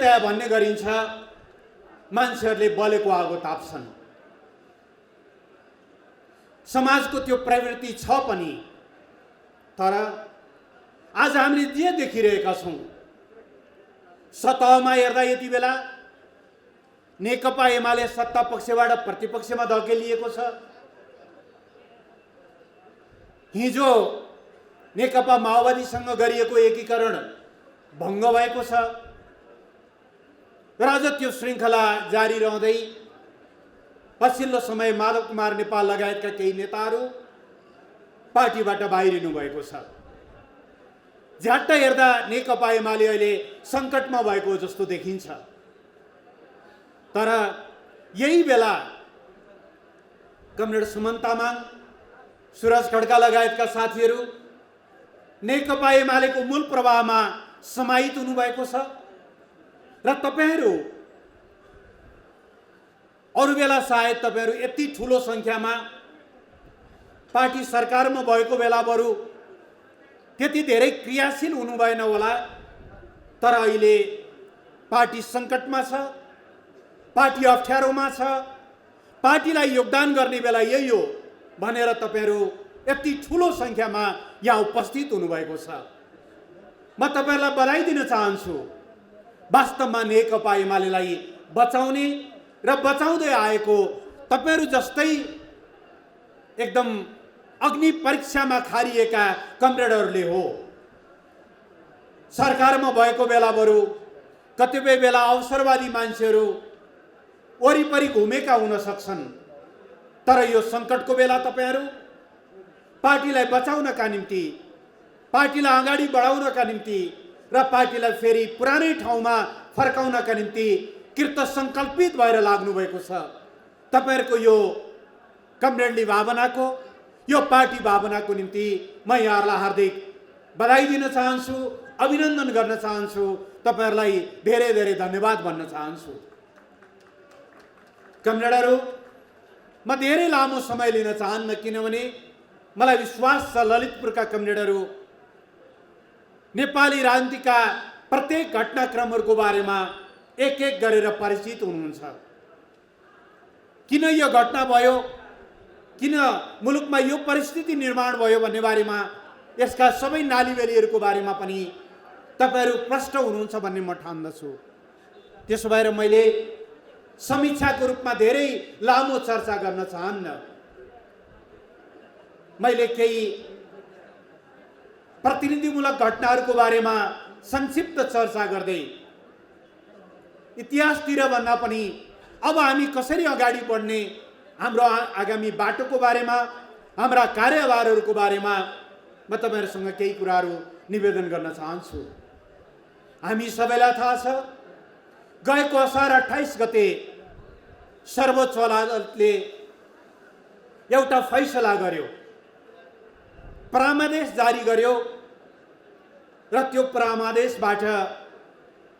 सामान्यतया भन्ने गरिन्छ मान्छेहरूले बलेको आगो ताप्छन्। समाजको त्यो प्रवृत्ति छ पनि, तर आज हामीले जे देखिरहेका छौं, सतहमा हेर्दा यति बेला नेकपा एमाले सत्ता पक्षबाट प्रतिपक्षमा धकेलिएको छ। हिजो नेकपा माओवादीसँग गरिएको एकीकरण भङ्ग भएको छ र अझ त्यो श्रृङ्खला जारी रहँदै पछिल्लो समय माधव कुमार नेपाल लगायतका केही नेताहरू पार्टीबाट बाहिरिनु भएको छ। झ्याट्ट हेर्दा नेकपा एमाले अहिले सङ्कटमा भएको जस्तो देखिन्छ। तर यही बेला कमरेड सुमन तामाङ, सुरज खड्का लगायतका साथीहरू नेकपा एमालेको मूल प्रवाहमा समाहित हुनुभएको छ र तपाईहरू अरू बेला सायद तपाईहरू यति ठुलो संख्यामा पार्टी सरकारमा भएको बेला बरु त्यति धेरै क्रियाशील हुनु भएन होला, तर अहिले पार्टी सङ्कटमा छ, पार्टी अप्ठ्यारोमा छ, पार्टीलाई योगदान गर्ने बेला यही हो भनेर तपाईहरू यति ठुलो संख्यामा यहाँ उपस्थित हुनुभएको छ। म तपाईहरूलाई बधाई दिन चाहन्छु। वास्तवमा नेकपा एमालेलाई बचाउने र बचाउँदै आएको तपाईहरू जस्तै एकदम अग्नि परीक्षामा खारिएका कमरेडहरूले हो। सरकारमा भएको बेला बरु कतिपय बेला अवसरवादी मान्छेहरू वरिपरि घुमेका हुन सक्छन्, तर यो सङ्कटको बेला तपाईहरू पार्टीलाई बचाउनका निम्ति, पार्टीलाई अगाडि बढाउनका निम्ति र पार्टीलाई फेरि पुरानै ठाउँमा फर्काउनका निम्ति कृत सङ्कल्पित भएर लाग्नु भएको छ। तपाईहरूको यो कमरेडली भावनाको, यो पार्टी भावनाको निम्ति म यहाँहरूलाई हार्दिक बधाई दिन चाहन्छु, अभिनन्दन गर्न चाहन्छु, तपाईहरूलाई धेरै धेरै धन्यवाद भन्न चाहन्छु। कमरेडहरू, म धेरै लामो समय लिन चाहन्न, किनभने मलाई विश्वास छ ललितपुरका कमरेडहरू नेपाली राजनीतिका प्रत्येक घटनाक्रमहरूको बारेमा एक एक गरेर परिचित हुनुहुन्छ। किन यो घटना भयो, किन मुलुकमा यो परिस्थिति निर्माण भयो भन्ने बारेमा, यसका सबै नालीबेलीहरूको बारेमा पनि तपाईहरू प्रष्ट हुनुहुन्छ भन्ने म ठान्दछु। त्यसो भएर मैले समीक्षाको रूपमा धेरै लामो चर्चा गर्न चाहन्न। मैले केही प्रतिनिधिमूलक घटनाहरूको बारेमा संक्षिप्त चर्चा गर्दै इतिहासतिर भन्दा पनि अब हामी कसरी अगाडि बढ्ने, हाम्रो आगामी बाटोको बारेमा, हाम्रा कार्यभारहरूको बारेमा म तपाईहरुसँग केही कुराहरू निवेदन गर्न चाहन्छु। हामी सबैलाई थाहा छ, गएको असार 28 गते सर्वोच्च अदालतले एउटा फैसला गर्यो, परामर्श जारी गर्यो र त्यो परामर्शबाट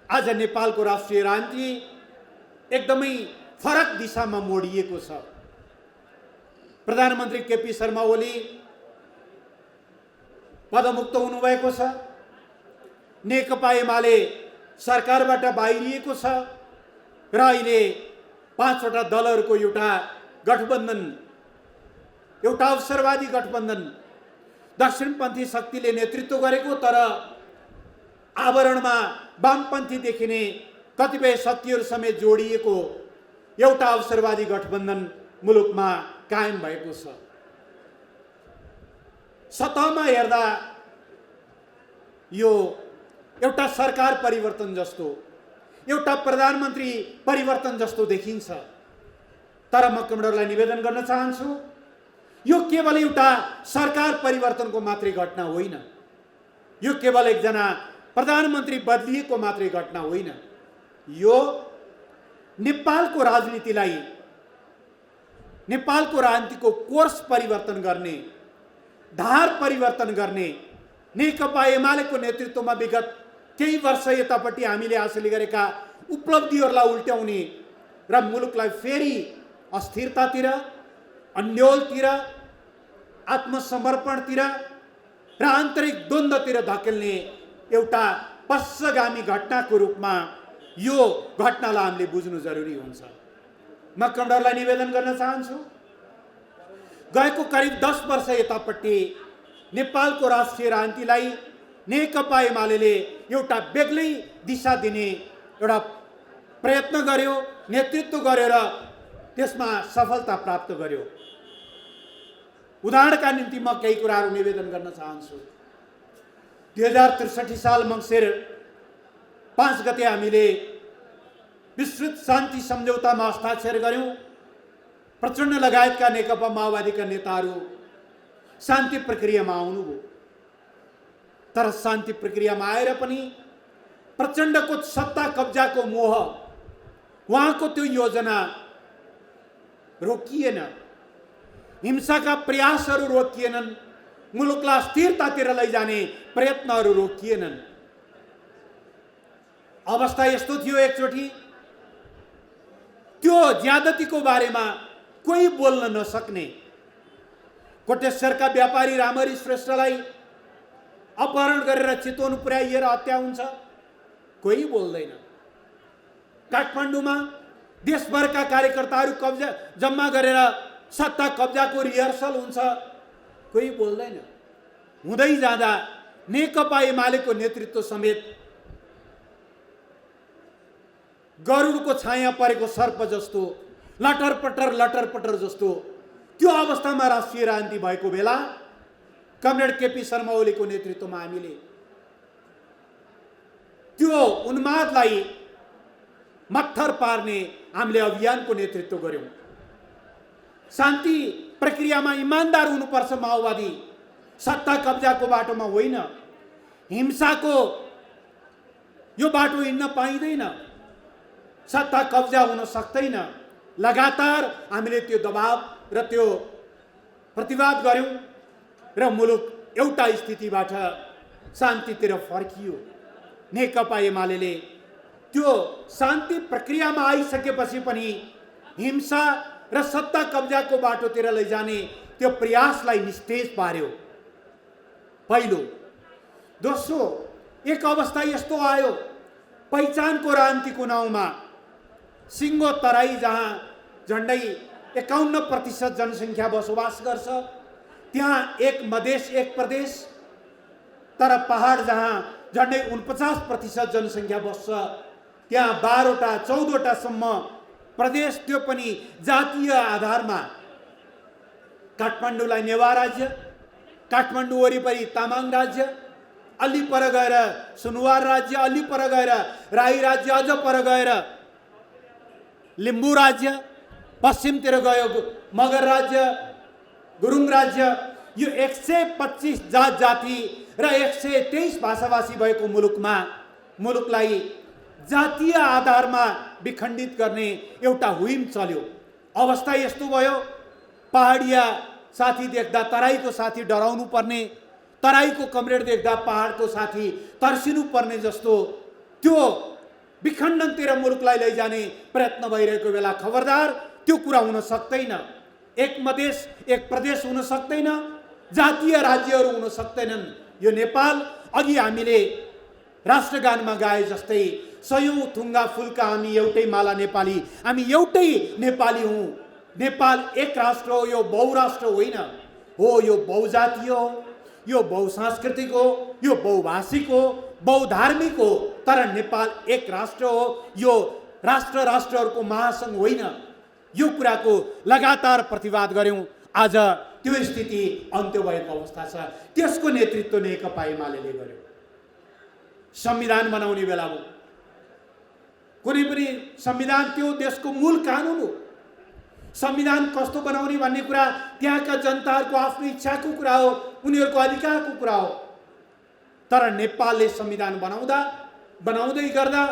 आज नेपालको राष्ट्रिय राजनीति एकदमै फरक दिशामा मोडिएको छ। प्रधानमन्त्री केपी शर्मा ओली पदमुक्त हुनुभएको छ, नेकपा एमाले सरकारबाट बाहिरिएको छ र अहिले 5 वटा दलहरूको एउटा गठबन्धन, एउटा अवसरवादी गठबन्धन दक्षिणपन्थी शक्तिले नेतृत्व गरेको, तर आवरणमा वामपन्थी देखिने कतिपय शक्तिहरू समेत जोडिएको एउटा अवसरवादी गठबन्धन मुलुकमा कायम भएको छ। सतहमा हेर्दा यो एउटा सरकार परिवर्तन जस्तो, एउटा प्रधानमन्त्री परिवर्तन जस्तो देखिन्छ, तर म कमरेडलाई निवेदन गर्न चाहन्छु, यो केवल एउटा सरकार परिवर्तनको मात्रै घटना होइन, यो केवल एकजना प्रधानमन्त्री बदलिएको मात्रै घटना होइन, यो नेपालको राजनीतिलाई, नेपालको राजनीतिको कोर्स परिवर्तन गर्ने, धार परिवर्तन गर्ने, नेकपा एमालेको नेतृत्वमा विगत केही वर्ष यतापट्टि हामीले हासिल गरेका उपलब्धिहरूलाई उल्ट्याउने र मुलुकलाई फेरि अस्थिरतातिर, अन्योलतिर, आत्मसमर्पणतिर र आन्तरिक द्वन्द्वतिर धकेल्ने एउटा पश्चगामी घटनाको रूपमा यो घटनालाई हामीले बुझ्नु जरुरी हुन्छ। म कमरेडलाई निवेदन गर्न चाहन्छु, गएको करिब 10 वर्ष यतापट्टि नेपालको राष्ट्रिय राजनीतिलाई नेकपा एमाले एउटा बेग्लै दिशा दिने एउटा प्रयत्न गर्यो, नेतृत्व गर्यो र त्यसमा सफलता प्राप्त गर्यो। उदाहरणका निम्ति म केही कुराहरू निवेदन गर्न चाहन्छु। 2063 साल मङ्सिर 5 गते हामीले विस्तृत शान्ति सम्झौतामा हस्ताक्षर गर्यौं। प्रचण्ड लगायतका नेकपा माओवादीका नेताहरू शान्ति प्रक्रियामा आउनुभयो, तर शान्ति प्रक्रियामा आएर पनि प्रचण्डको सत्ता कब्जाको मोह, उहाँको त्यो योजना रोकिएन, हिंसाका प्रयासहरू रोकिएनन्, मुलुकलाई स्थिरतातिर लैजाने प्रयत्नहरू रोकिएनन्। अवस्था यस्तो थियो, एकचोटि त्यो ज्यादतीको बारेमा कोही बोल्न नसक्ने, कोटेश्वरका व्यापारी रामहरि श्रेष्ठलाई अपहरण गरेर चितवन पुर्याइएर हत्या हुन्छ, कोही बोल्दैन। काठमाडौँमा देशभरका कार्यकर्ताहरू कब्जा जम्मा गरेर सत्ता कब्जाको रिहर्सल हुन्छ, कोही बोल्दैन। हुँदै जाँदा नेकपा एमालेको नेतृत्व समेत गरुडको छाया परेको सर्प जस्तो लटरपटर जस्तो त्यो अवस्थामा राष्ट्रिय राजनीति भएको बेला कमरेड केपी शर्मा ओलीको नेतृत्वमा हामीले त्यो उन्मादलाई मत्थर पार्ने हामीले अभियानको नेतृत्व गर्यौं। शान्ति प्रक्रियामा इमानदार हुनुपर्छ माओवादी, सत्ता कब्जाको बाटोमा होइन, हिंसाको यो बाटो हिँड्न पाइँदैन, सत्ता कब्जा हुन सक्दैन। लगातार हामीले त्यो दबाव र त्यो प्रतिवाद गर्यौं र मुलुक एउटा स्थितिबाट शान्तितिर फर्कियो। नेकपा एमाले त्यो शान्ति प्रक्रियामा आइसकेपछि पनि हिंसा र सत्ता कब्जाको बाटोतिर लैजाने त्यो प्रयासलाई निस्तेज पार्यो। पहिलो। दोस्रो, एक अवस्था यस्तो आयो, पहिचानको राजनीतिको नाउँमा सिङ्गो तराई जहाँ झन्डै 51% जनसङ्ख्या बसोबास गर्छ, त्यहाँ एक मधेस एक प्रदेश, तर पहाड जहाँ झन्डै 49% जनसङ्ख्या बस्छ, त्यहाँ 12वटा 14वटासम्म प्रदेश, त्यो पनि जातीय आधारमा। काठमाडौँलाई नेवा राज्य, काठमाडौँ वरिपरि तामाङ राज्य, अलि पर गएर सुनुवार राज्य, अलि पर गएर राई राज्य, अझ पर गएर लिम्बू राज्य, पश्चिमतिर गयो मगर राज्य, गुरुङ राज्य। यो 125 जात जाति र 123 भाषाभाषी भएको मुलुकलाई जातीय आधारमा विखण्डित गर्ने एउटा हुइम चल्यो। अवस्था यस्तो भयो, पहाडिया साथी देख्दा तराईको साथी डराउनु पर्ने, तराईको कमरेड देख्दा पहाडको साथी तर्सिनु पर्ने जस्तो त्यो विखण्डनतिर मुलुकलाई लैजाने प्रयत्न भइरहेको बेला खबरदार, त्यो कुरा हुन सक्दैन। एक मधेस एक प्रदेश हुन सक्दैन, जातीय राज्यहरू हुन सक्दैनन्। यो नेपाल अघि हामीले राष्ट्रगानमा गाए जस्तै सयौं थुङ्गा फुलका हामी एउटै माला नेपाली, हामी एउटै नेपाली हौं। नेपाल एक राष्ट्र हो, यो बहुराष्ट्र होइन हो, यो बहुजातीय हो, यो बहुसांस्कृतिक हो, यो बहुभाषिक हो, बहुधार्मिक हो, तर नेपाल एक राष्ट्र हो, यो राष्ट्रहरूको महासंघ होइन। यो कुराको लगातार प्रतिवाद गर्यौं। आज त्यो स्थिति अन्त्य भएको अवस्था छ, त्यसको नेतृत्व नेकपा एमालेले गर्यो। संविधान बनाउने बेला हो, कुनै पनि संविधान त्यो देशको मूल कानुन हो। संविधान कस्तो बनाउने भन्ने कुरा त्यहाँका जनताहरूको आफ्नो इच्छाको कुरा हो, उनीहरूको अधिकारको कुरा हो। तर नेपालले संविधान बनाउँदै गर्दा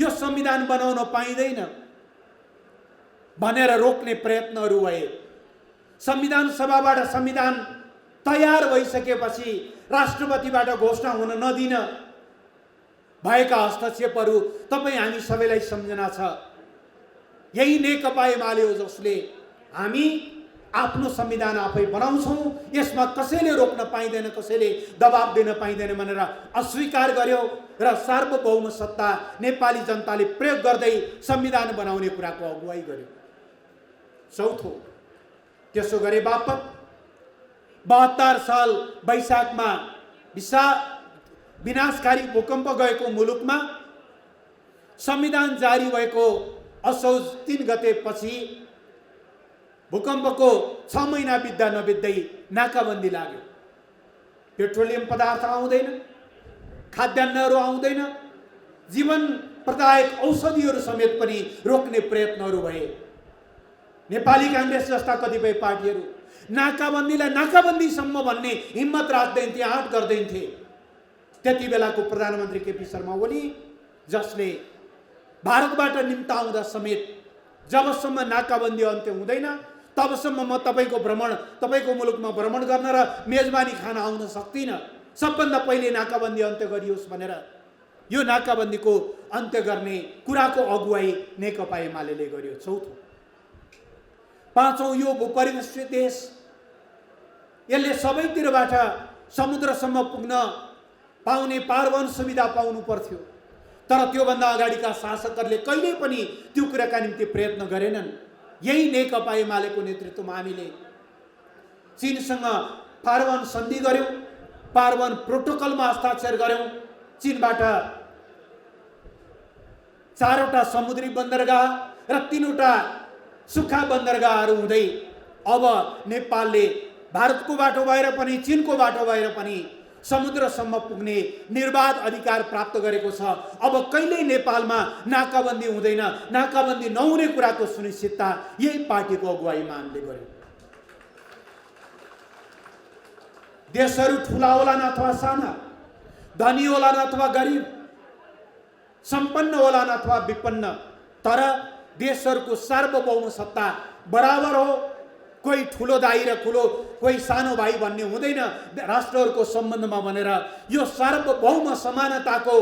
यो संविधान बनाउन पाइँदैन भनेर रोक्ने प्रयत्नहरू भए। संविधान सभाबाट संविधान तयार भइसकेपछि राष्ट्रपतिबाट घोषणा हुन नदिन भएका हस्तक्षेपहरू तपाईँ हामी सबैलाई सम्झना छ। यही नेकपा एमाले हो जसले हामी आफ्नो संविधान आफै बनाउँछौँ, यसमा कसैले रोक्न पाइँदैन, कसैले दबाब दिन पाइँदैन भनेर अस्वीकार गर्यो र सार्वभौम सत्ता नेपाली जनताले प्रयोग गर्दै संविधान बनाउने कुराको अगुवाई गर्यो। चौथो, त्यसो गरे बापत 72 साल वैशाखमा विनाशकारी भूकम्प गएको मुलुकमा संविधान जारी भएको असोज 3 गते पछि भूकम्पको 6 महिना बित्दा नबित्दै नाकाबन्दी लाग्यो। पेट्रोलियम पदार्थ आउँदैन, खाद्यान्नहरू आउँदैन, जीवन प्रदायक औषधिहरू समेत पनि रोक्ने प्रयत्नहरू भए। नेपाली कांग्रेस जस्ता कतिपय पार्टीहरू नाकाबन्दीलाई नाकाबन्दीसम्म भन्ने हिम्मत राख्दैन थिए, आँट गर्दैन थिए। त्यति बेलाको प्रधानमन्त्री केपी शर्मा ओली, जसले भारतबाट निम्ताउँदा समेत जबसम्म नाकाबन्दी अन्त्य हुँदैन तबसम्म म तपाईको मुलुकमा भ्रमण गर्न र मेजबानी खान आउन सक्दिनँ, सबभन्दा पहिले नाकाबन्दी अन्त्य गरियोस् भनेर यो नाकाबन्दीको अन्त्य गर्ने कुराको अगुवाई नेकपा एमाले गर्यो। चौथो, पाँचौं, यो भूपरिवेष्टित देश, यसले सबैतिरबाट समुद्रसम्म पुग्न पाउने पारवन सुविधा पाउनु पर्थ्यो, तर त्योभन्दा अगाडिका शासकहरूले कहिल्यै पनि त्यो कुराका निम्ति प्रयत्न गरेनन्। यही नेकपा एमालेको नेतृत्वमा हामीले चीनसँग पारवन सन्धि गर्यौं, पारवन प्रोटोकलमा हस्ताक्षर गर्यौं, चीनबाट 4वटा समुद्री बन्दरगाह र 3वटा सुक्खा बन्दरगाहहरू हुँदै अब नेपालले भारतको बाटो भएर पनि चीनको बाटो भएर पनि समुद्रसम्म पुग्ने निर्बाध अधिकार प्राप्त गरेको छ। अब कहिल्यै नेपालमा नाकाबन्दी हुँदैन, नाकाबन्दी नहुने कुराको सुनिश्चितता यही पार्टीको अगुवाईमा हामीले गर्यौं। देशहरू ठुला होलान् अथवा साना, धनी होलान् अथवा गरिब, सम्पन्न होलान् अथवा विपन्न, तर देशहरूको सार्वभौम सत्ता बराबर हो। कोही ठुलो दाइ र कोही सानो भाइ भन्ने हुँदैन राष्ट्रहरूको सम्बन्धमा भनेर यो सार्वभौम समानताको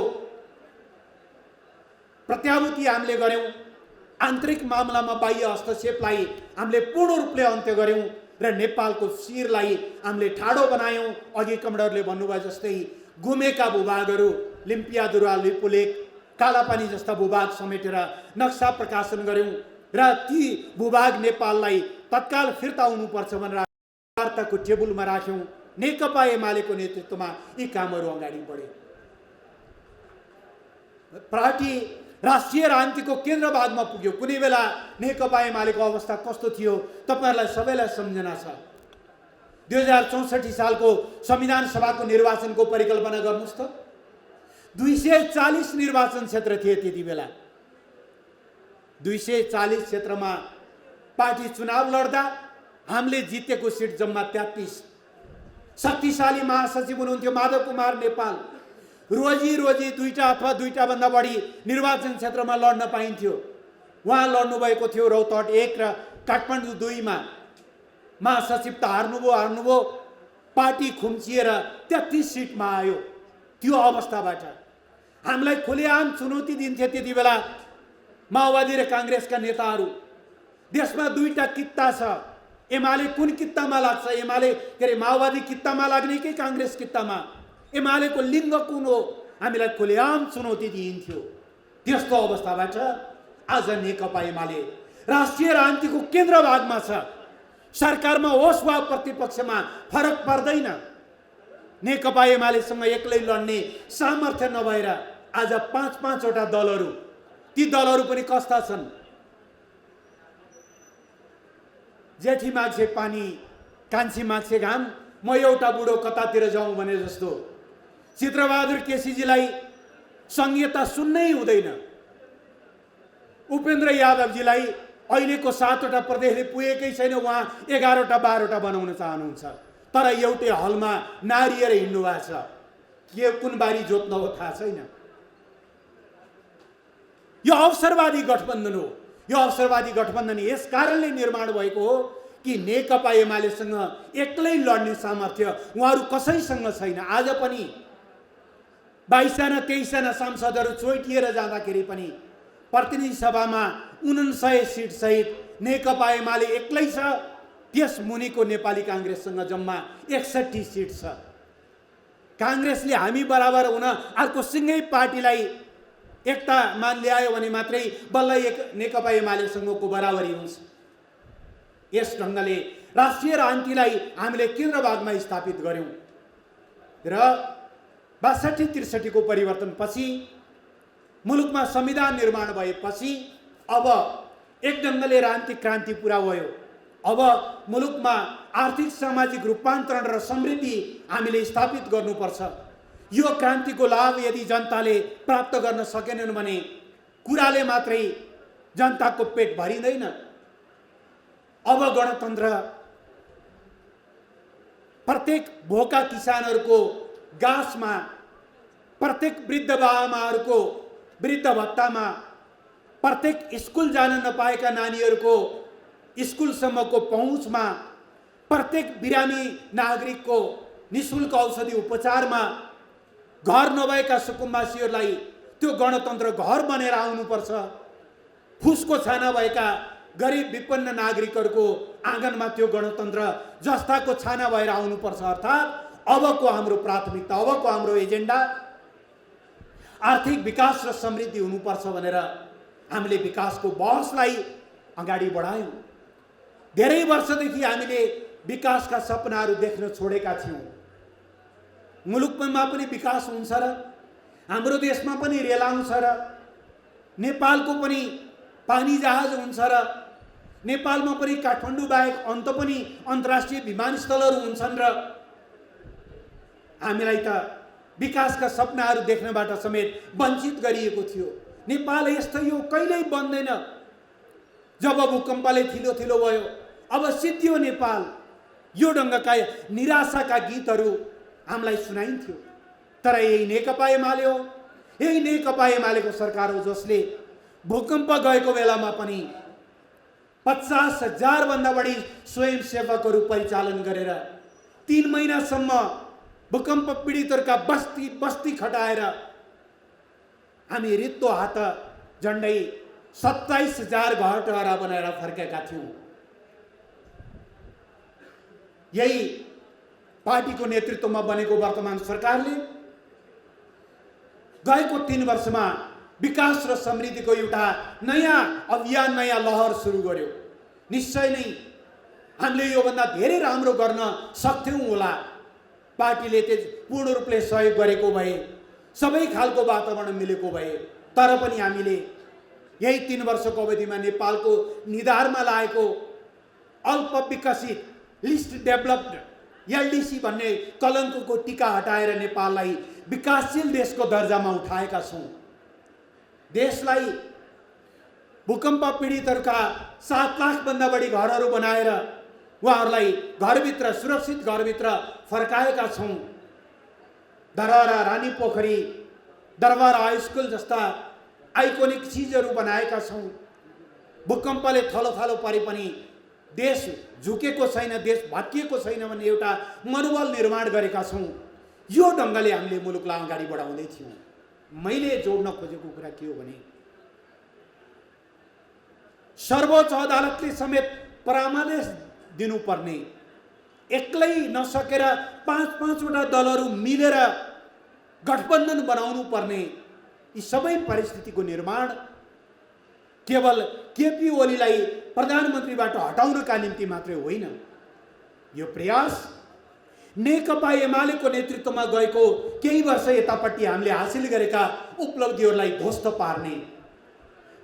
प्रत्याभूति हामीले गर्यौं। आन्तरिक मामलामा बाह्य हस्तक्षेपलाई हामीले पूर्ण रूपले अन्त्य गर्यौं र नेपालको शिरलाई हामीले ठाडो बनायौं। अघि कमरेडले भन्नुभयो जस्तै गुमेका भूभागहरू लिम्पियादुरा, लिपुलेक, कालापानी जस्ता भूभाग समेटेर नक्सा प्रकाशन गर्यौं र ती भूभाग नेपाललाई तत्काल फिर्ता हुनुपर्छ भनेर वार्ताको टेबलमा राख्यौं। नेकपा एमालेको नेतृत्वमा यी कामहरू अगाडि बढे। पार्टी राष्ट्रिय राजनीतिको केन्द्रभागमा पुग्यो। कुनै बेला नेकपा एमालेको अवस्था कस्तो थियो तपाईहरुलाई सबैलाई सम्झना छ। 2064 सालको संविधान सभाको निर्वाचनको परिकल्पना गर्नुस् त। 240 निर्वाचन क्षेत्र थिए त्यति बेला। 240 क्षेत्रमा पार्टी चुनाव लड्दा हामीले जितेको सिट जम्मा 33। शक्तिशाली महासचिव हुनुहुन्थ्यो माधव कुमार नेपाल। रोजी दुईटा अथवा दुईटा भन्दा बढी निर्वाचन क्षेत्रमा लड्न पाइन्थ्यो। उहाँ लड्नु भएको थियो रौतहट 1 र काठमाडौँ 2 मा। महासचिव त हार्नुभयो। पार्टी खुम्चिएर 33 सिटमा आयो। त्यो अवस्थाबाट हामीलाई खुलेआम चुनौती दिन्थे त्यति बेला माओवादी र कांग्रेसका नेताहरू। देशमा दुईटा कित्ता छ। एमाले कुन कित्तामा लाग्छ? एमाले माओवादी कित्तामा लाग्ने कि कांग्रेस कित्तामा? एमालेको लिङ्ग कुन हो? हामीलाई खुलेआम चुनौती दिइन्थ्यो। त्यस्तो अवस्थाबाट आज नेकपा एमाले राष्ट्रिय राजनीतिको केन्द्रभागमा छ। सरकारमा होस् वा प्रतिपक्षमा फरक पर्दैन। नेकपा एमालेसँग एक्लै लड्ने सामर्थ्य नभएर आज 5-5 वटा दलहरू, ती दलहरू पनि कस्ता छन्? जेठी माग्छे पानी, कान्छी माग्छे घाम, म एउटा बुढो कतातिर जाउँ भने जस्तो। चित्रबहादुर केसीजीलाई संहिता सुन्नै हुँदैन। उपेन्द्र यादवजीलाई अहिलेको 7 वटा प्रदेशले पुगेकै छैन, उहाँ 11 वटा 12 वटा बनाउन चाहनुहुन्छ। तर एउटै हलमा नारिएर हिँड्नु भएको छ। के कुन बारी जोत्न हो थाहा छैन। यो अवसरवादी गठबन्धन हो। यो अवसरवादी गठबन्धन यस कारणले निर्माण भएको हो कि नेकपा एमालेसँग एक्लै लड्ने सामर्थ्य उहाँहरू कसैसँग छैन। आज पनि 22 23 जना सांसदहरू चोइटिएर जाँदाखेरि पनि प्रतिनिधि सभामा 49 सिट सहित नेकपा एमाले एक्लै छ। त्यस मुनिको नेपाली काङ्ग्रेससँग जम्मा 61 सिट छ। काङ्ग्रेसले हामी बराबर हुन अर्को सिङ्गै पार्टीलाई एकतामा ल्यायो भने मात्रै बल्ल एक नेकपा एमालेसँगको बराबरी हुन्छ। यस ढङ्गले राष्ट्रिय राजनीतिलाई हामीले केन्द्रभागमा स्थापित गर्यौं र 62-63 को परिवर्तनपछि मुलुकमा संविधान निर्माण भएपछि अब एक ढङ्गले राजनीतिक क्रान्ति पुरा भयो। अब मुलुकमा आर्थिक सामाजिक रूपान्तरण र समृद्धि हामीले स्थापित गर्नुपर्छ। यो क्रान्तिको लाभ यदि जनताले प्राप्त गर्न सकेनन् भने कुराले मात्रै जनताको पेट भरिँदैन। अब गणतन्त्र प्रत्येक भोका किसानहरूको गाँसमा, प्रत्येक वृद्ध बाआमाहरूको वृद्ध भत्तामा, प्रत्येक स्कुल जान नपाएका नानीहरूको स्कुलसम्मको पहुँचमा, प्रत्येक बिरामी नागरिकको निःशुल्क औषधि उपचारमा, घर नभएका सुकुम्बासीहरूलाई त्यो गणतन्त्र घर बनेर आउनुपर्छ। फुसको छाना भएका गरिब विपन्न नागरिकहरूको आँगनमा त्यो गणतन्त्र जस्ताको छाना भएर आउनुपर्छ। अर्थात् अबको हाम्रो प्राथमिकता, अबको हाम्रो एजेन्डा आर्थिक विकास र समृद्धि हुनुपर्छ भनेर हामीले विकासको बहसलाई अगाडि बढायौं। धेरै वर्षदेखि हामीले विकासका सपनाहरू देख्न छोडेका थियौं। मुलुकमा पनि विकास हुन्छ र हाम्रो देशमा पनि रेल आउँछ र नेपालको पनि पानी जहाज हुन्छ र नेपालमा पनि काठमाडौँ बाहेक अन्त पनि अन्तर्राष्ट्रिय विमानस्थलहरू हुन्छन् र हामीलाई त विकासका सपनाहरू देख्नबाट समेत वञ्चित गरिएको थियो। नेपाल यस्तो यो कहिल्यै बन्दैन। जब भूकम्पले थिलो थिलो भयो, अब सिद्धियो नेपाल, यो ढङ्गका निराशाका गीतहरू हामीलाई सुनाइन्थ्यो। तर यही नेकपा एमाले हो, यही नेकपा एमालेको सरकार हो जसले भूकम्प गएको बेलामा पनि 50,000 भन्दा बढी स्वयंसेवकहरू परिचालन गरेर 3 महिनासम्म भूकम्प पीडितहरूका बस्ती बस्ती खटाएर हामी रित्तो हात झन्डै 27,000 घर टहरा बनाएर फर्केका थियौं। यही पार्टीको नेतृत्वमा बनेको वर्तमान सरकारले गएको 3 वर्षमा विकास र समृद्धिको एउटा नयाँ अभियान, नयाँ लहर सुरु गर्यो। निश्चय नै हामीले योभन्दा धेरै राम्रो गर्न सक्थ्यौं होला। पार्टीले पूर्ण रूपले सहयोग गरेको भए, सबै खालको वातावरण मिलेको भए, तर पनि हामीले यही 3 वर्षको अवधिमा नेपालको निधारमा लागेको अल्प विकसित लिस्ट डेभलप्ड एलडीसी भन्ने कलङ्कको टीका हटाएर नेपाललाई विकासशील देशको दर्जामा उठाएका छौं। देशलाई भूकम्प पीडितहरूका 7 लाख भन्दा बढी घरहरू बनाएर उहाँहरूलाई घरभित्र, सुरक्षित घरभित्र फर्काएका छौं। दरबार रानी पोखरी, दरबार हाई स्कुल जस्ता आइकोनिक चिजहरू बनाएका छौं। भूकम्पले थलो परे पनि देश झुकेको छैन, देश भत्किएको छैन भन्ने एउटा मनोबल निर्माण गरेका छौं। यो ढङ्गले हामीले मुलुकलाई अगाडि बढाउँदै थियौं। मैले जोड्न खोजेको कुरा के हो भने सर्वोच्च अदालतले समेत परामर्श दिनुपर्ने, एक्लै नसकेर 5-5 वटा दलहरू मिलेर गठबन्धन बनाउनु पर्ने, यी सबै परिस्थितिको निर्माण केवल केपी ओलीलाई प्रधानमन्त्रीबाट हटाउनका निम्ति मात्रै होइन। यो प्रयास नेकपा एमालेको नेतृत्वमा गएको केही वर्ष यतापट्टि हामीले हासिल गरेका उपलब्धिहरूलाई ध्वस्त पार्ने,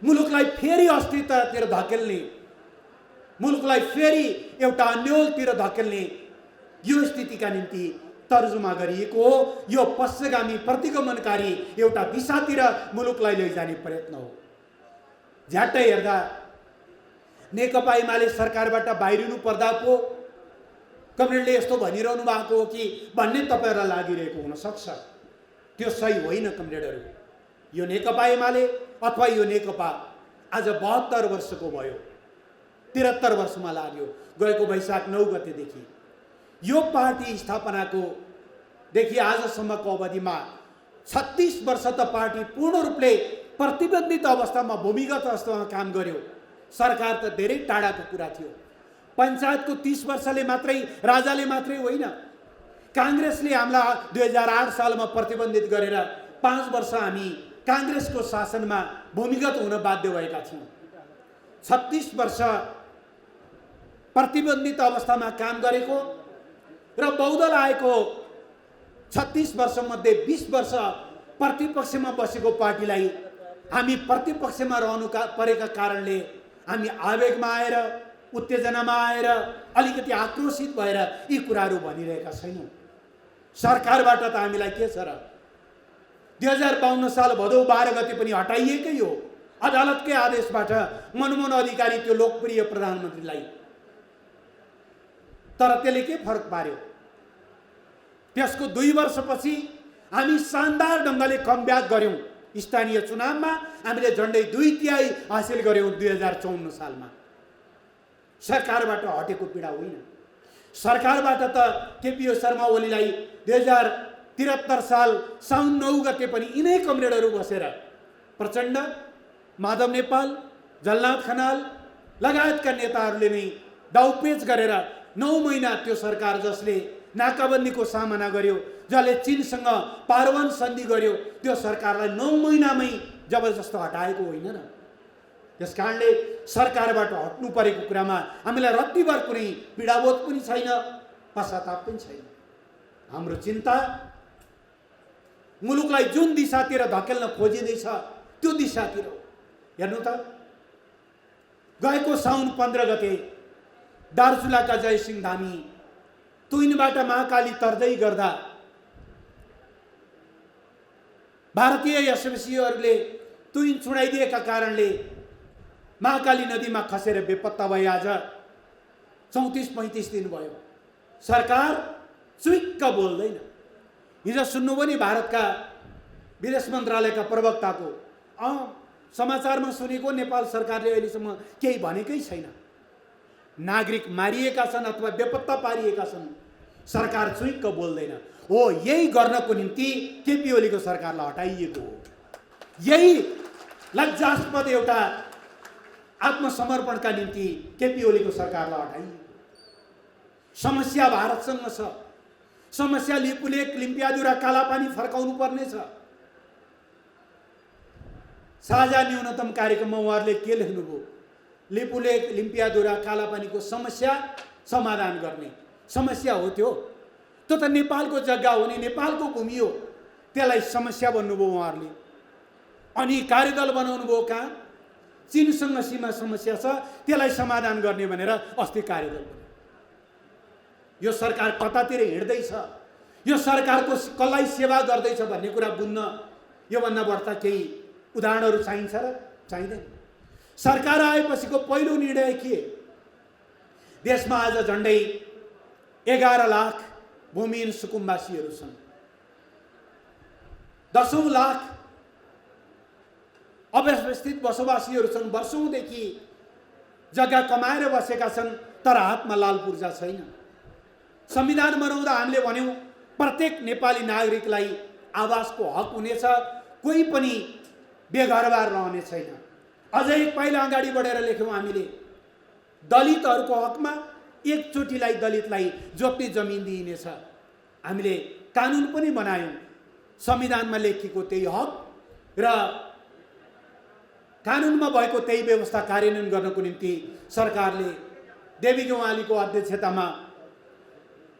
मुलुकलाई फेरि अस्थिरतातिर धकेल्ने, मुलुकलाई फेरि एउटा अन्योलतिर धकेल्ने यो स्थितिका निम्ति तर्जुमा गरिएको हो। यो पश्चगामी प्रतिगमनकारी एउटा दिशातिर मुलुकलाई लैजाने प्रयत्न हो। झ्याट्टै हेर्दा नेकपा एमाले सरकारबाट बाहिरिनु पर्दा पो कमरेडले यस्तो भनिरहनु भएको हो कि भन्ने तपाईहरुलाई लागिरहेको हुन सक्छ। त्यो सही होइन कमरेडहरू। यो नेकपा एमाले अथवा यो नेकपा आज 72 वर्षको भयो, 73 वर्षमा लाग्यो। गएको वैशाख 9 गतेदेखि यो पार्टी स्थापनाको देखि आजसम्मको अवधिमा 36 वर्ष त पार्टी पूर्ण रूपले प्रतिबन्धित अवस्थामा, भूमिगत अवस्थामा काम गर्यो। सरकार त धेरै टाढाको कुरा थियो। पञ्चायतको 30 वर्षले मात्रै राजाले मात्रै होइन, काङ्ग्रेसले हामीलाई 2008 सालमा प्रतिबन्धित गरेर 5 वर्ष हामी काङ्ग्रेसको शासनमा भूमिगत हुन बाध्य भएका छौँ। 36 वर्ष प्रतिबन्धित अवस्थामा काम गरेको र बहुदल आएको 36 वर्षमध्ये 20 वर्ष प्रतिपक्षमा बसेको पार्टीलाई हामी प्रतिपक्षमा रहनु परेका कारणले हामी आवेगमा आएर, उत्तेजनामा आएर, अलिकति आक्रोशित भएर यी कुराहरू भनिरहेका छैनौँ। सरकारबाट त हामीलाई के छ र? 2052 साल भदौ 12 गते पनि हटाइएकै हो अदालतकै आदेशबाट मनमोहन अधिकारी त्यो लोकप्रिय प्रधानमन्त्रीलाई। तर त्यसले के फरक पार्यो? त्यसको 2 वर्षपछि हामी शानदार ढङ्गले कमब्याक गर्यौँ। स्थानीय चुनावमा हामीले झन्डै 2/3 हासिल गर्यौँ 2054 सालमा। सरकारबाट हटेको पीडा होइन। सरकारबाट त केपी शर्मा ओलीलाई 2073 साल साउन 9 गते पनि यिनै कमरेडहरू बसेर प्रचण्ड, माधव नेपाल, जलनाथ खनाल लगायतका नेताहरूले नै दाउपेच गरेर 9 महिना त्यो सरकार जसले नाकाबन्दीको सामना गर्यो, जसले चीनसँग पारवन सन्धि गर्यो, त्यो सरकारलाई 9 महिनामै जबरजस्त हटाएको होइन र। त्यसकारणले सरकारबाट हट्नु परेको कुरामा हामीलाई रत्तिभर कुनै पीडाबोध पनि छैन, पश्चाताप पनि छैन। हाम्रो चिन्ता मुलुकलाई जुन दिशातिर धकेल्न खोजिँदैछ त्यो दिशातिर हो। हेर्नु त, गएको साउन 15 गते दार्चुलाका जयसिंह धामी तुइनबाट महाकाली तर्दै गर्दा भारतीय एसएमसीहरूले तुइन छुडाइदिएका कारणले महाकाली नदीमा खसेर बेपत्ता भए। आज 34-35 दिन भयो, सरकार चुइक्क बोल्दैन। हिजो सुन्नुभयो नि भारतका विदेश मन्त्रालयका प्रवक्ताको, समाचारमा सुनेको नेपाल सरकारले अहिलेसम्म केही भनेकै छैन। नागरिक मारिएका छन् अथवा बेपत्ता पारिएका छन्, सरकार चुइक्क बोल्दैन। हो, यही गर्नको निम्ति केपी ओलीको सरकारलाई हटाइएको हो। यही लज्जास्पद एउटा आत्मसमर्पणका निम्ति केपी ओलीको सरकारलाई हटाइएको। समस्या भारतसँग छ, समस्या लिपुलेक, लिम्पियादुरा, कालापानी फर्काउनु पर्ने छ। साझा न्यूनतम कार्यक्रममा उहाँहरूले के लेख्नुभयो? लिपुलेक, लिम्पियादुरा, कालापानीको समस्या समाधान गर्ने समस्या हो त्यो त नेपालको जग्गा हो नि, नेपालको भूमि हो, त्यसलाई समस्या भन्नुभयो उहाँहरूले। अनि कार्यदल बनाउनु भयो कहाँ? चीनसँग सीमा समस्या छ, त्यसलाई समाधान गर्ने भनेर अस्ति कार्यदल बन्यो। यो सरकार कतातिर हिँड्दैछ, यो सरकारको कसलाई सेवा गर्दैछ भन्ने कुरा बुझ्न योभन्दा बढ्ता केही उदाहरणहरू चाहिन्छ र? चाहिँदैन। सरकार आएपछिको पहिलो निर्णय के? देशमा आज झन्डै 11 लाख भूमिहीन सुकुम्बासीहरू छन्। 10 लाख अव्यवस्थित बसोबासीहरू छन्। वर्षौंदेखि जग्गा कमाएर बसेका छन्, तर हातमा लाल पूर्जा छैन। संविधान बनाउँदा हामीले भन्यौं प्रत्येक नेपाली नागरिकलाई आवासको हक हुनेछ, कोही पनि बेघरबार रहने छैन। अझै एक पाइला अगाडि बढेर लेख्यौं हामीले, दलितहरूको हकमा एकचोटिलाई दलितलाई जोत्ने जमिन दिइनेछ। हामीले कानुन पनि बनायौं, संविधानमा लेखिएको त्यही हक र कानुनमा भएको त्यही व्यवस्था कार्यान्वयन गर्नको निम्ति सरकारले देवी गौवालीको अध्यक्षतामा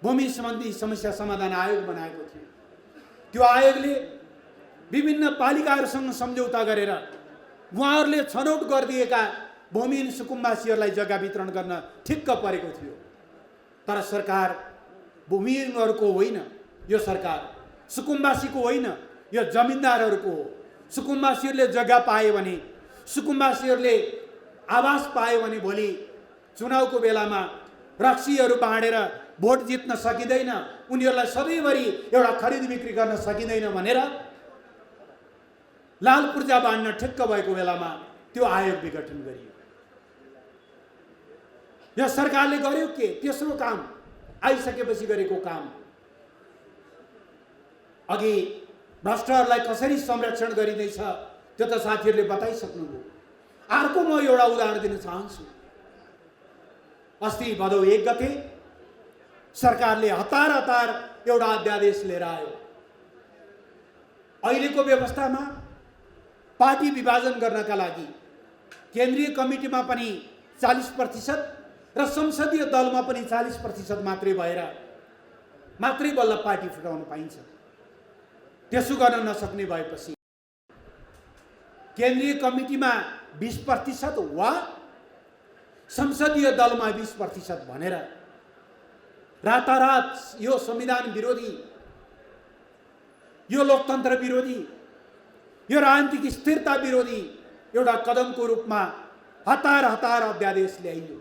भूमि सम्बन्धी समस्या समाधान आयोग बनाएको थियो। त्यो आयोगले विभिन्न पालिकाहरूसँग सम्झौता गरेर उहाँहरूले छनौट गरिदिएका भूमिहीन सुकुम्बासीहरूलाई जग्गा वितरण गर्न ठिक्क परेको थियो। तर सरकार भूमिहीनहरूको होइन, यो सरकार सुकुम्बासीको होइन, यो जमिनदारहरूको हो। सुकुम्बासीहरूले जग्गा पाए भने, सुकुम्बासीहरूले आवास पाए भने भोलि चुनावको बेलामा रक्सीहरू बाँडेर भोट जित्न सकिँदैन, उनीहरूलाई सधैँभरि एउटा खरिद बिक्री गर्न सकिँदैन भनेर लाल पूर्जा बाँड्न ठिक्क भएको बेलामा त्यो आयोग विघटन गरियो। यो सरकारले गर्यो के? तेस्रो काम, आइसकेपछि गरेको काम। अघि भ्रष्टहरूलाई कसरी संरक्षण गरिँदैछ त्यो त साथीहरूले बताइसक्नुभयो। अर्को म एउटा उदाहरण दिन चाहन्छु। अस्ति भदौ 1 गते सरकारले हतार हतार एउटा अध्यादेश लिएर आयो। अहिलेको व्यवस्थामा पार्टी विभाजन गर्नका लागि केन्द्रीय कमिटीमा पनि 40% र संसदीय दलमा पनि 40% मात्रै भएर मात्रै बल्ल पार्टी फुटाउन पाइन्छ। त्यसो गर्न नसक्ने भएपछि केन्द्रीय कमिटीमा 20% वा संसदीय दलमा 20% भनेर रातारात यो संविधान विरोधी, यो लोकतन्त्र विरोधी, यो राजनीतिक स्थिरता विरोधी एउटा कदमको रूपमा हतार हतार अध्यादेश ल्याइयो।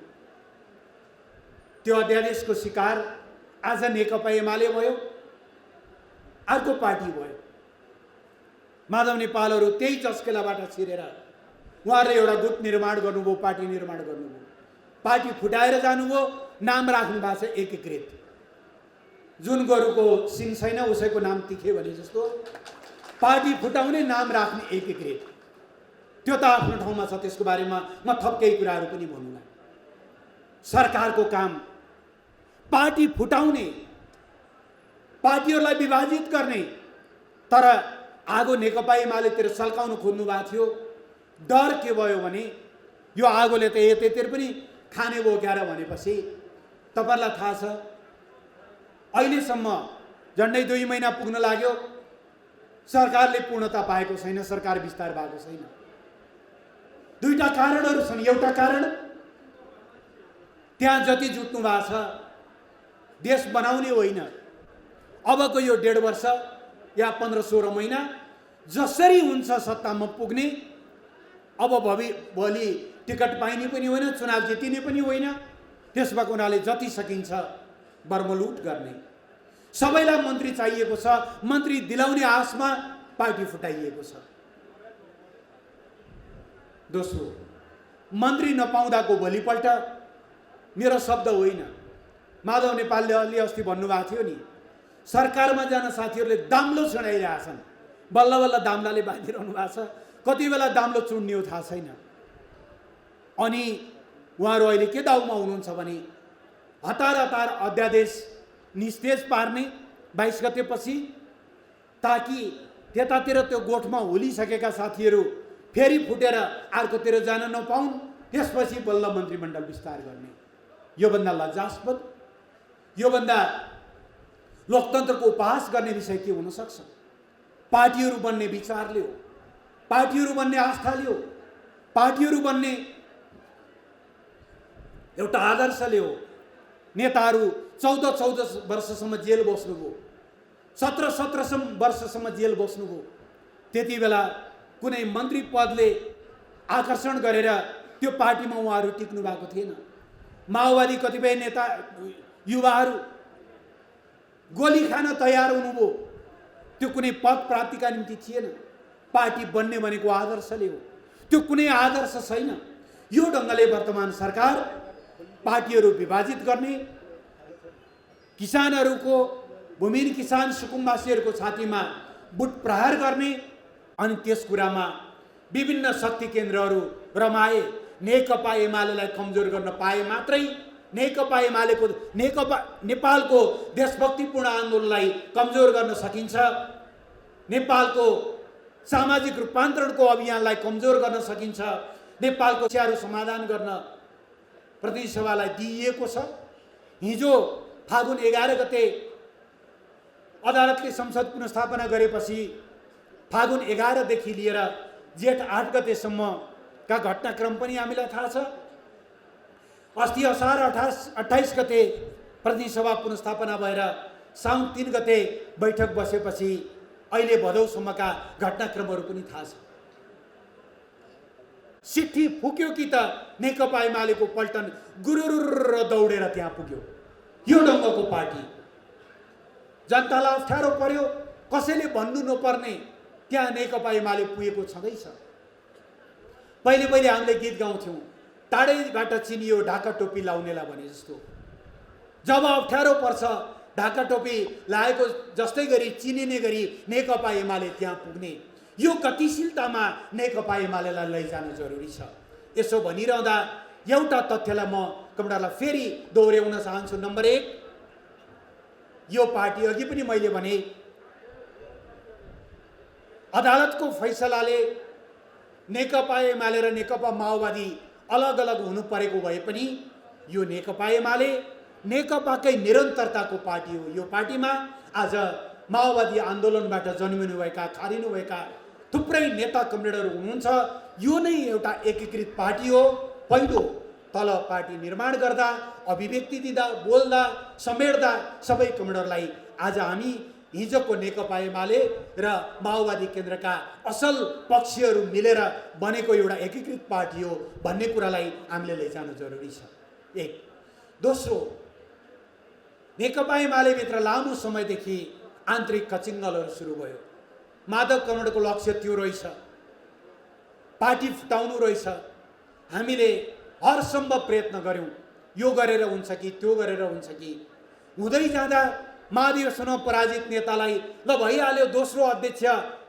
त्यो अध्यादेशको शिकार आज नेकपा एमाले भयो, अर्को पार्टी भयो। माधव नेपालहरू त्यही चस्केलाबाट छिरेर उहाँहरूले एउटा गुट निर्माण गर्नुभयो, पार्टी निर्माण गर्नुभयो, पार्टी फुटाएर जानुभयो। नाम राख्नु भएको छ एकीकृत। जुन गोरुको सिङ छैन उसैको नाम तिखे भने जस्तो पार्टी फुटाउने नाम राख्ने एकीकृत। त्यो त आफ्नो ठाउँमा छ, त्यसको बारेमा म थप केही कुराहरू पनि भन्नुला। सरकारको काम पार्टी फुटाउने, पार्टीहरूलाई विभाजित गर्ने, तर आगो नेकपा एमालेतिर सल्काउन खोज्नु भएको थियो। डर के भयो भने यो आगोले त यतैतिर पनि खाने बोक्यार भनेपछि तपाईहरुलाई थाहा छ अहिलेसम्म झन्डै 2 महिना पुग्न लाग्यो, सरकारले पूर्णता पाएको छैन, सरकार विस्तार भएको छैन। दुईटा कारणहरू छन्। एउटा कारण त्यहाँ जति जुट्नु भएको छ देश बनाउने होइन। अबको यो 1.5 वर्ष या 15-16 महिना जसरी हुन्छ सत्तामा पुग्ने, अब भोलि टिकट पाइने पनि होइन, चुनाव जितिने पनि होइन। त्यस भएको हुनाले जति सकिन्छ बर्मलुट गर्ने। सबैलाई मन्त्री चाहिएको छ, मन्त्री दिलाउने आशमा पार्टी फुटाइएको छ। दोस्रो, मन्त्री नपाउँदाको भोलिपल्ट, मेरो शब्द होइन, माधव नेपालले अलि अस्ति भन्नुभएको थियो नि, सरकारमा जान साथीहरूले दाम्लो छुडाइरहेछन्। बल्ल बल्ल दाम्लाले बाँधिरहनु भएको छ, कति बेला दाम्लो चुड्ने हो थाहा छैन। अनि उहाँहरू अहिले के दाउमा हुनुहुन्छ भने हतार हतार अध्यादेश निस्तेज पार्ने 22 गतेपछि, ताकि त्यतातिर त्यो गोठमा होलिसकेका साथीहरू फेरि फुटेर अर्कोतिर जान नपाउन्। त्यसपछि बल्ल मन्त्रीमण्डल विस्तार गर्ने। योभन्दा लज्जास्पद, योभन्दा लोकतन्त्रको उपहास गर्ने विषय के हुन सक्छ? पार्टीहरू बन्ने विचारले हो, पार्टीहरू बन्ने आस्थाले हो, पार्टीहरू बन्ने एउटा आदर्शले हो। नेताहरू 14 वर्षसम्म जेल बस्नुभयो, 17 वर्षसम्म जेल बस्नुभयो। त्यति बेला कुनै मन्त्री पदले आकर्षण गरेर त्यो पार्टीमा उहाँहरू टिक्नु भएको थिएन। माओवादी कतिपय नेता युवाहरू गोली खान तयार हुनुभयो, त्यो कुनै पद प्राप्तिका निम्ति थिएन। पार्टी बन्ने भनेको आदर्शले हो, त्यो कुनै आदर्श छैन। यो ढङ्गले वर्तमान सरकार पार्टीहरू विभाजित गर्ने, किसानहरूको, भूमिहीन किसान सुकुम्बासीहरूको छातीमा बुट प्रहार गर्ने, अनि त्यस कुरामा विभिन्न शक्ति केन्द्रहरू रमाए। नेकपा एमालेलाई कमजोर गर्न पाए मात्रै नेकपा एमालेको, नेकपा नेपालको देशभक्तिपूर्ण आन्दोलनलाई कमजोर गर्न सकिन्छ। नेपालको सामाजिक रूपान्तरणको अभियानलाई कमजोर गर्न सकिन्छ। नेपालको समस्याहरू समाधान गर्न प्रतिनिधि सभालाई दिइएको छ। हिजो फागुन 11 गते अदालतले संसद पुनर्स्थापना गरेपछि फागुन 11 देखि लिएर जेठ 8 गतेसम्मका घटनाक्रम पनि हामीलाई थाहा छ। अस्ति असार 28 गते प्रतिनिधि सभा पुनर्स्थापना भएर साउन 3 गते बैठक बसेपछि अहिले भदौसम्मका घटनाक्रमहरू पनि थाहा छ। सिट्ठी फुक्यो कि त नेकपा एमालेको पल्टन गुरुरुर दौडेर त्यहाँ पुग्यो। यो ढङ्गको पार्टी जनतालाई अप्ठ्यारो पर्यो, कसैले भन्नु नपर्ने त्यहाँ नेकपा एमाले पुगेको छँदैछ। पहिले हामीले गीत गाउँथ्यौँ, टाढैबाट चिनियो ढाका टोपी लाउनेलाई भने जस्तो। जब अप्ठ्यारो पर्छ ढाका टोपी लाएको जस्तै गरी चिनिने गरी नेकपा एमाले त्यहाँ पुग्ने, यो गतिशीलतामा नेकपा एमालेलाई लैजान जरुरी छ। यसो भनिरहँदा एउटा तथ्यलाई म कमरेडलाई फेरि दोहोऱ्याउन चाहन्छु। नम्बर 1, यो पार्टी अघि पनि मैले भने अदालतको फैसलाले नेकपा एमाले र नेकपा माओवादी अलग अलग हुनु परेको भए पनि यो नेकपा एमाले नेकपाकै निरन्तरताको पार्टी हो। यो पार्टीमा आज माओवादी आन्दोलनबाट जन्मिनुभएका खारिनुभएका थुप्रै नेता कमरेडहरू हुनुहुन्छ। यो नै एउटा एकीकृत पार्टी हो। पहिलो तल पार्टी निर्माण गर्दा, अभिव्यक्ति दिँदा, बोल्दा, समेट्दा सबै कमरेडरलाई आज हामी हिजोको नेकपा एमाले र माओवादी केन्द्रका असल पक्षहरू मिलेर बनेको एउटा एकीकृत पार्टी हो भन्ने कुरालाई हामीले लैजानु जरुरी छ। एक। दोस्रो, नेकपा एमाले भित्र लामो समयदेखि आन्तरिक कचिङ्गलहरू सुरु भयो। माधव कमरेडको लक्ष्य त्यो रहेछ, पार्टी फुटाउनु रहेछ। हामीले हर सम्भव प्रयत्न गर्यौँ, यो गरेर हुन्छ कि त्यो गरेर हुन्छ कि। हुँदै जाँदा महाधिवेशनमा पराजित नेतालाई ल भइहाल्यो, दोस्रो अध्यक्ष,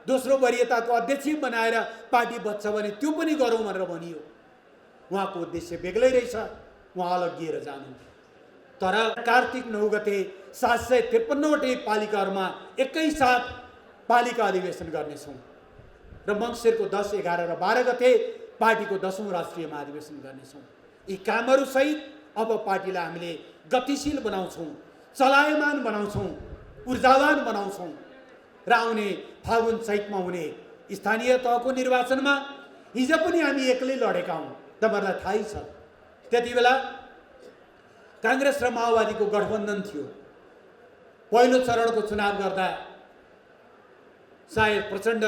दोस्रो वरियताको अध्यक्ष बनाएर पार्टी बच्छ भने त्यो पनि गरौँ भनेर भनियो। उहाँको उद्देश्य बेग्लै रहेछ, उहाँ अलग्गिएर जानु। तर कार्तिक 9 गते 753वटै पालिकाहरूमा एकैसाथ पालिका अधिवेशन गर्नेछौँ र मङ्सिरको 10, 11 र 12 गते पार्टीको 10औं राष्ट्रिय महाधिवेशन गर्नेछौँ। यी कामहरू सहित अब पार्टीलाई हामीले गतिशील बनाउँछौँ, चलायमान बनाउँछौँ, ऊर्जावान बनाउँछौँ र आउने फागुन चैतमा हुने स्थानीय तहको निर्वाचनमा हिजो पनि हामी एक्लै लडेका हौँ, तपाईँहरूलाई थाहै छ। त्यति बेला कांग्रेस र माओवादीको गठबन्धन थियो। पहिलो चरणको चुनाव गर्दा सायद प्रचण्ड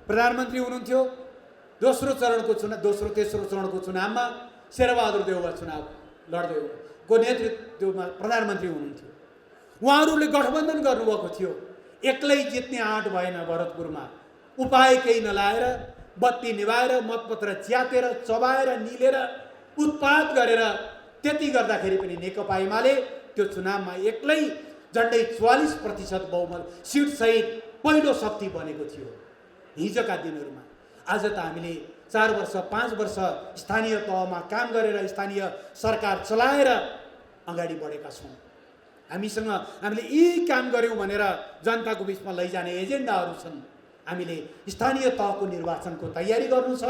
प्रधानमन्त्री हुनुहुन्थ्यो। दोस्रो तेस्रो चरणको चुनावमा शेरबहादुर देउवा चुनाव लड्दै को नेतृत्वमा प्रधानमन्त्री हुनुहुन्थ्यो। उहाँहरूले गठबन्धन गर्नुभएको थियो। एक्लै जित्ने आँट भएन भरतपुरमा। उपाय केही नलाएर, बत्ती निभाएर, मतपत्र च्यातेर, चबाएर, निलेर, उत्पात गरेर, त्यति गर्दाखेरि पनि नेकपा एमाले त्यो चुनावमा एक्लै झन्डै 44% बहुमत सिट सहित पहिलो शक्ति बनेको थियो हिजोका दिनहरूमा। आज त हामीले 4 वर्ष 5 वर्ष स्थानीय तहमा काम गरेर स्थानीय सरकार चलाएर अगाडि बढेका छौँ। हामीले यी काम गर्यौँ भनेर जनताको बिचमा लैजाने एजेन्डाहरू छन्। हामीले स्थानीय तहको निर्वाचनको तयारी गर्नु छ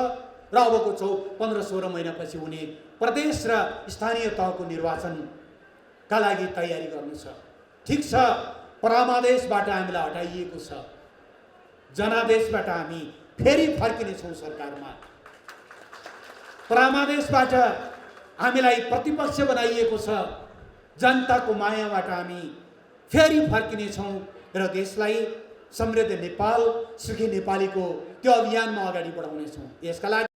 र अबको 15-16 महिनापछि हुने प्रदेश र स्थानीय तहको निर्वाचनका लागि तयारी गर्नु छ। ठिक छ, परमादेशबाट हामीलाई हटाइएको छ, जनादेशबाट हामी फेरि फर्किनेछौँ सरकारमा। परमादेशबाट हामीलाई प्रतिपक्ष बनाइएको छ, जनताको मायाबाट हामी फेरि फर्किनेछौँ र देशलाई समृद्ध नेपाल, सुखी नेपालीको त्यो अभियानमा अगाडि बढाउनेछौँ। यसका लागि